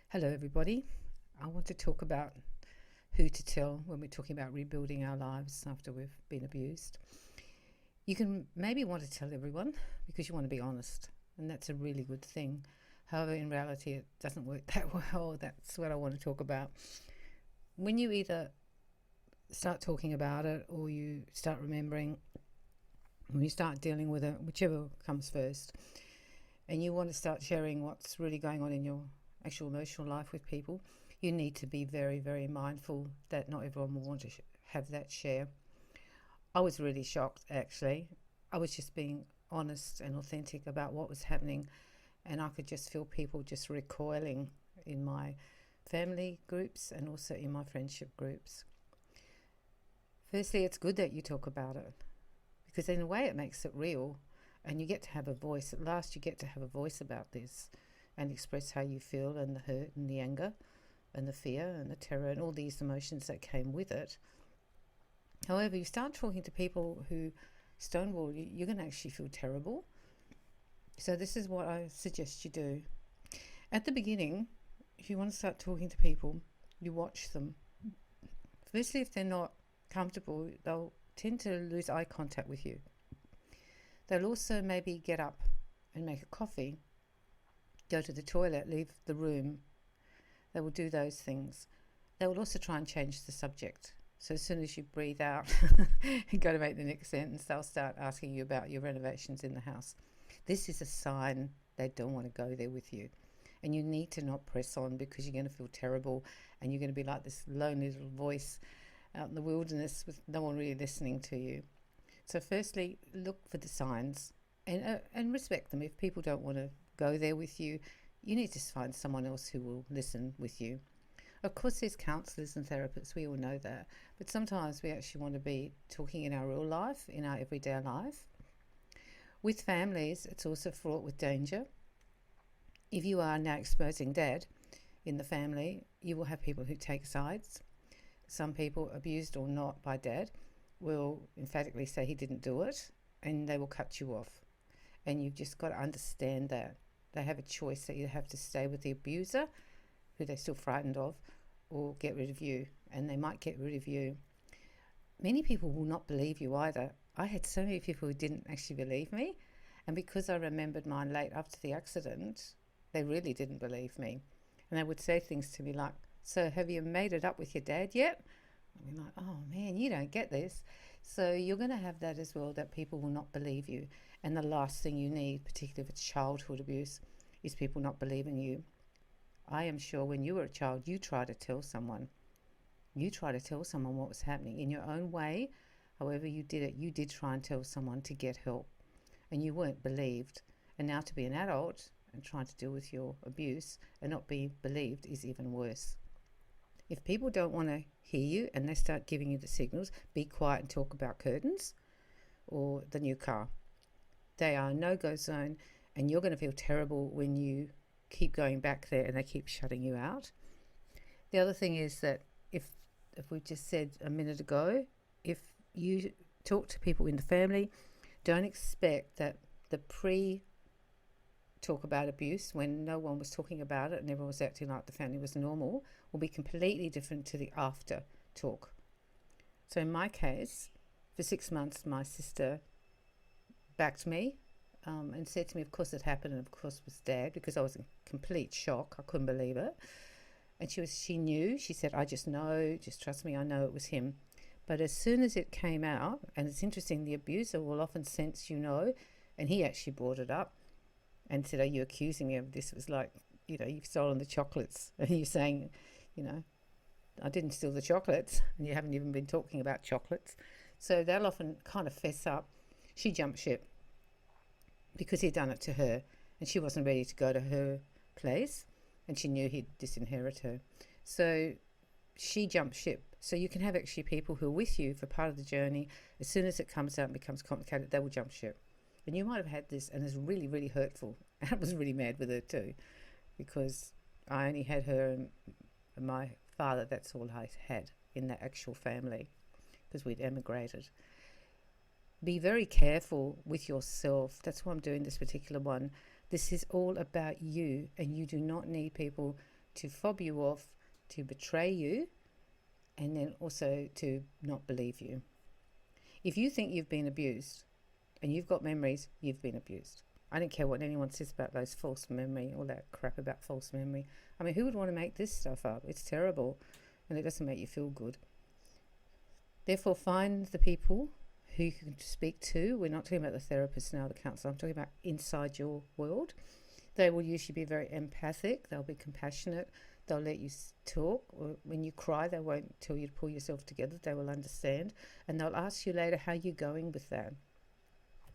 Hello, everybody. I want to talk about who to tell when we're talking about rebuilding our lives after we've been abused. You can maybe want to tell everyone because you want to be honest, and that's a really good thing. However, in reality, it doesn't work that well. That's what I want to talk about. When you either start talking about it or you start remembering, when you start dealing with it, whichever comes first, and you want to start sharing what's really going on in your actual emotional life with people, you need to be very, very mindful that not everyone will want to have that share. I was really shocked, actually. I was just being honest and authentic about what was happening, and I could just feel people just recoiling in my family groups and also in my friendship groups. Firstly, it's good that you talk about it because, in a way, it makes it real and you get to have a voice. At last, you get to have a voice about this and express how you feel and the hurt and the anger and the fear and the terror and all these emotions that came with it. However, you start talking to people who stonewall you, you're going to actually feel terrible. So this is what I suggest you do. At the beginning, if you want to start talking to people, you watch them. Firstly, if they're not comfortable, they'll tend to lose eye contact with you. They'll also maybe get up and make a coffee, go to the toilet, leave the room. They will do those things. They will also try and change the subject. So as soon as you breathe out and go to make the next sentence, they'll start asking you about your renovations in the house. This is a sign they don't want to go there with you. And you need to not press on because you're going to feel terrible and you're going to be like this lonely little voice out in the wilderness with no one really listening to you. So firstly, look for the signs and respect them. If people don't want to go there with you, you need to find someone else who will listen with you. Of course, there's counsellors and therapists, we all know that, but sometimes we actually want to be talking in our real life, in our everyday life. With families, it's also fraught with danger. If you are now exposing dad in the family, you will have people who take sides. Some people, abused or not by dad, will emphatically say he didn't do it and they will cut you off. And you've just got to understand that. They have a choice that you have to stay with the abuser, who they're still frightened of, or get rid of you. And they might get rid of you. Many people will not believe you either. I had so many people who didn't actually believe me. And because I remembered mine late after the accident, they really didn't believe me. And they would say things to me like, "So have you made it up with your dad yet?" I'd be like, "Oh man, you don't get this." So you're going to have that as well, that people will not believe you. And the last thing you need, particularly if it's childhood abuse, is people not believing you. I am sure when you were a child, you tried to tell someone. You tried to tell someone what was happening in your own way. However you did it, you did try and tell someone to get help. And you weren't believed. And now to be an adult and trying to deal with your abuse and not be believed is even worse. If people don't want to hear you and they start giving you the signals, be quiet and talk about curtains or the new car. They are a no-go zone and you're going to feel terrible when you keep going back there and they keep shutting you out. The other thing is that if we just said a minute ago, if you talk to people in the family, don't expect that the talk about abuse when no one was talking about it and everyone was acting like the family was normal will be completely different to the after talk. So in my case, for 6 months, my sister backed me and said to me, of course it happened, and of course it was dad, because I was in complete shock. I couldn't believe it. And she knew, she said, "I just know, just trust me, I know it was him." But as soon as it came out, and it's interesting, the abuser will often sense and he actually brought it up and said, "Are you accusing me of this?" It was like, you've stolen the chocolates. And you're saying, "I didn't steal the chocolates." And you haven't even been talking about chocolates. So they'll often kind of fess up. She jumped ship because he'd done it to her. And she wasn't ready to go to her place. And she knew he'd disinherit her. So she jumped ship. So you can have actually people who are with you for part of the journey. As soon as it comes out and becomes complicated, they will jump ship. And you might have had this, and it's really, really hurtful. And I was really mad with her too, because I only had her and my father. That's all I had in that actual family, because we'd emigrated. Be very careful with yourself. That's why I'm doing this particular one. This is all about you, and you do not need people to fob you off, to betray you, and then also to not believe you. If you think you've been abused and you've got memories, you've been abused. I don't care what anyone says about those false memory, all that crap about false memory. I mean, who would want to make this stuff up? It's terrible, and it doesn't make you feel good. Therefore, find the people who you can speak to. We're not talking about the therapist now, the counsellor. I'm talking about inside your world. They will usually be very empathic. They'll be compassionate. They'll let you talk. Or when you cry, they won't tell you to pull yourself together. They will understand. And they'll ask you later, how you're going with that.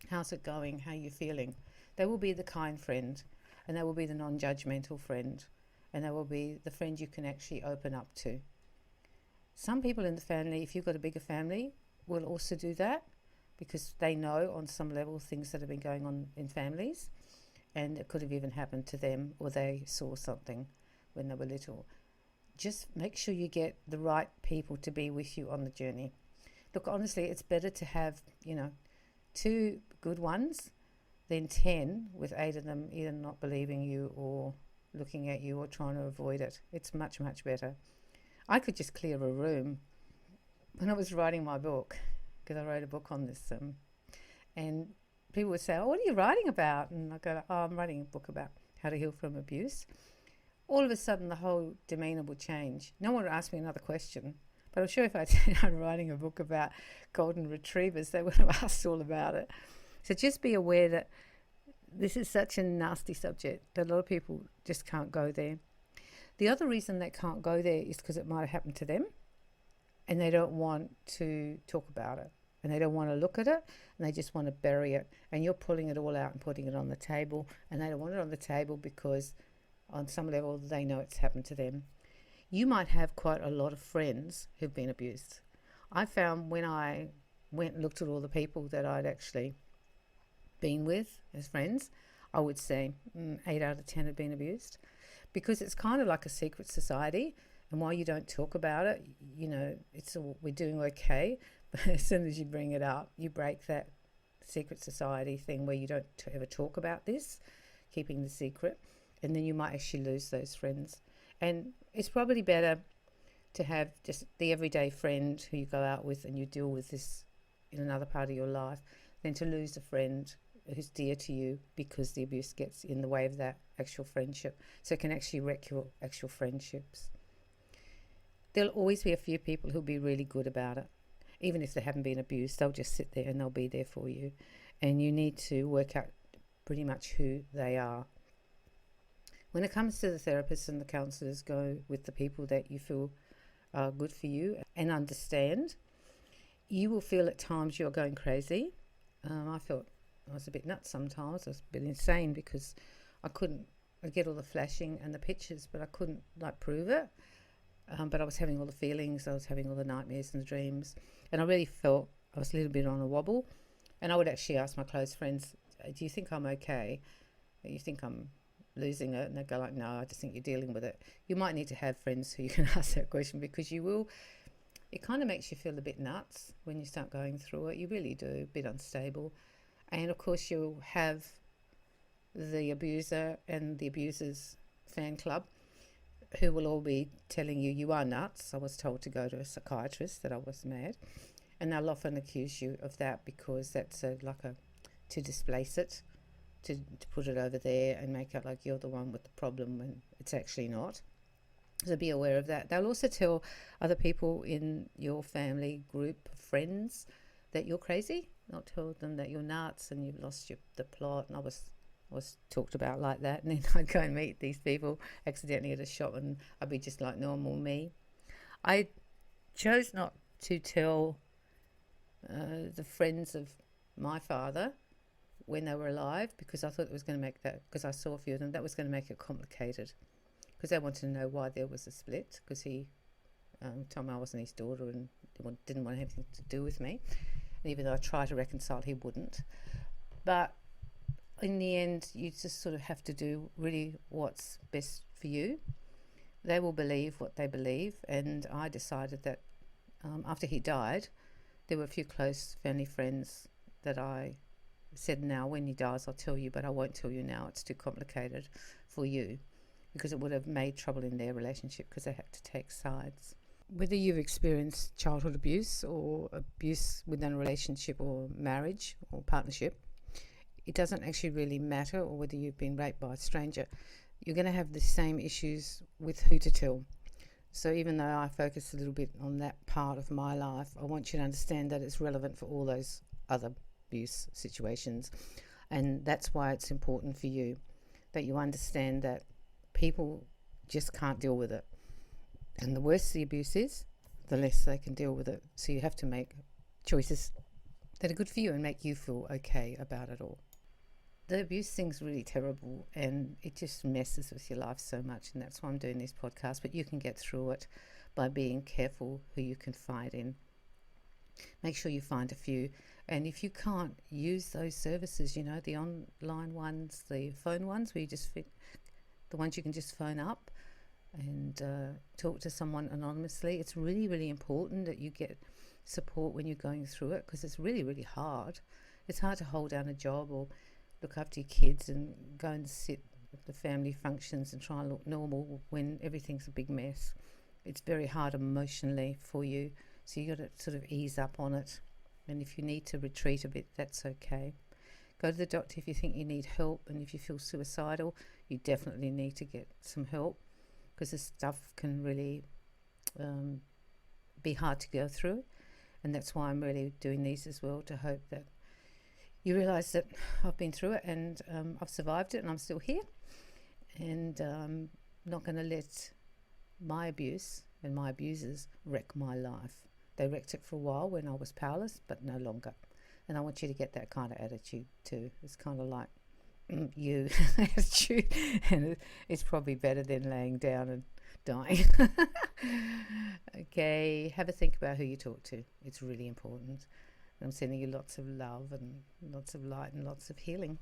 How's it going? How are you feeling? They will be the kind friend, and they will be the non-judgmental friend, and they will be the friend you can actually open up to. Some people in the family, if you've got a bigger family, will also do that because they know on some level things that have been going on in families, and it could have even happened to them, or they saw something when they were little. Just make sure you get the right people to be with you on the journey. Look, honestly, it's better to have, 2 good ones than 10 with 8 of them either not believing you or looking at you or trying to avoid it. It's much, much better. I could just clear a room when I was writing my book, because I wrote a book on this, and people would say, "Oh, what are you writing about?" And I go, "Oh, I'm writing a book about how to heal from abuse." All of a sudden, the whole demeanour would change. No one would ask me another question. But I'm sure if I said I'm writing a book about golden retrievers, they would have asked all about it. So just be aware that this is such a nasty subject that a lot of people just can't go there. The other reason they can't go there is because it might have happened to them, and they don't want to talk about it, and they don't want to look at it, and they just want to bury it. And you're pulling it all out and putting it on the table, and they don't want it on the table because on some level they know it's happened to them. You might have quite a lot of friends who've been abused. I found when I went and looked at all the people that I'd actually been with as friends, I would say 8 out of 10 had been abused, because it's kind of like a secret society. And while you don't talk about it, we're doing okay. But as soon as you bring it up, you break that secret society thing where you don't ever talk about this, keeping the secret, and then you might actually lose those friends. And it's probably better to have just the everyday friend who you go out with and you deal with this in another part of your life than to lose a friend who's dear to you because the abuse gets in the way of that actual friendship. So it can actually wreck your actual friendships. There'll always be a few people who'll be really good about it. Even if they haven't been abused, they'll just sit there and they'll be there for you. And you need to work out pretty much who they are. When it comes to the therapists and the counsellors, go with the people that you feel are good for you and understand. You will feel at times you're going crazy. I felt I was a bit nuts sometimes. I was a bit insane because I'd get all the flashing and the pictures, but I couldn't prove it. But I was having all the feelings. I was having all the nightmares and the dreams. And I really felt I was a little bit on a wobble. And I would actually ask my close friends, "Do you think I'm okay? Do you think I'm losing it?" And they'd go like, "No, I just think you're dealing with it." You might need to have friends who you can ask that question, because it kind of makes you feel a bit nuts when you start going through it. You really do, a bit unstable. And of course you'll have the abuser and the abuser's fan club who will all be telling you, "You are nuts. I was told to go to a psychiatrist, that I was mad." And they'll often accuse you of that because that's to displace it, to put it over there and make it like you're the one with the problem when it's actually not. So be aware of that. They'll also tell other people in your family group, friends, that you're crazy. They'll tell them that you're nuts and you've lost the plot. And I was talked about like that. And then I'd go and meet these people accidentally at a shop and I'd be just like normal me. I chose not to tell the friends of my father when they were alive, because I thought it was going to make that, because I saw a few of them, that was going to make it complicated, because they wanted to know why there was a split, because he told me I wasn't his daughter and didn't want anything to do with me. And even though I tried to reconcile, he wouldn't. But in the end, you just sort of have to do really what's best for you. They will believe what they believe. And I decided that after he died, there were a few close family friends that I said, "Now when he dies I'll tell you, but I won't tell you now, it's too complicated for you." because it would have made trouble in their relationship because they had to take sides. Whether you've experienced childhood abuse or abuse within a relationship or marriage or partnership, it doesn't actually really matter, or whether you've been raped by a stranger, you're going to have the same issues with who to tell. So even though I focus a little bit on that part of my life, I want you to understand that it's relevant for all those other abuse situations. And that's why it's important for you that you understand that people just can't deal with it. And the worse the abuse is, the less they can deal with it. So you have to make choices that are good for you and make you feel okay about it all. The abuse thing's really terrible, and it just messes with your life so much, and that's why I'm doing this podcast. But you can get through it by being careful who you confide in. Make sure you find a few, and if you can't use those services, you know, the online ones, the phone ones where you just the ones you can just phone up and talk to someone anonymously, it's really, really important that you get support when you're going through it, because it's really, really hard. It's hard to hold down a job or look after your kids and go and sit at the family functions and try and look normal when everything's a big mess. It's very hard emotionally for you, so you got to sort of ease up on it. And if you need to retreat a bit, that's okay. Go to the doctor if you think you need help, and if you feel suicidal, you definitely need to get some help, because this stuff can really be hard to go through. And that's why I'm really doing these as well, to hope that you realise that I've been through it, and I've survived it, and I'm still here. And I'm not going to let my abuse and my abusers wreck my life. They wrecked it for a while when I was powerless, but no longer. And I want you to get that kind of attitude too. It's kind of like you attitude, and it's probably better than laying down and dying. Okay, have a think about who you talk to. It's really important. I'm sending you lots of love and lots of light and lots of healing.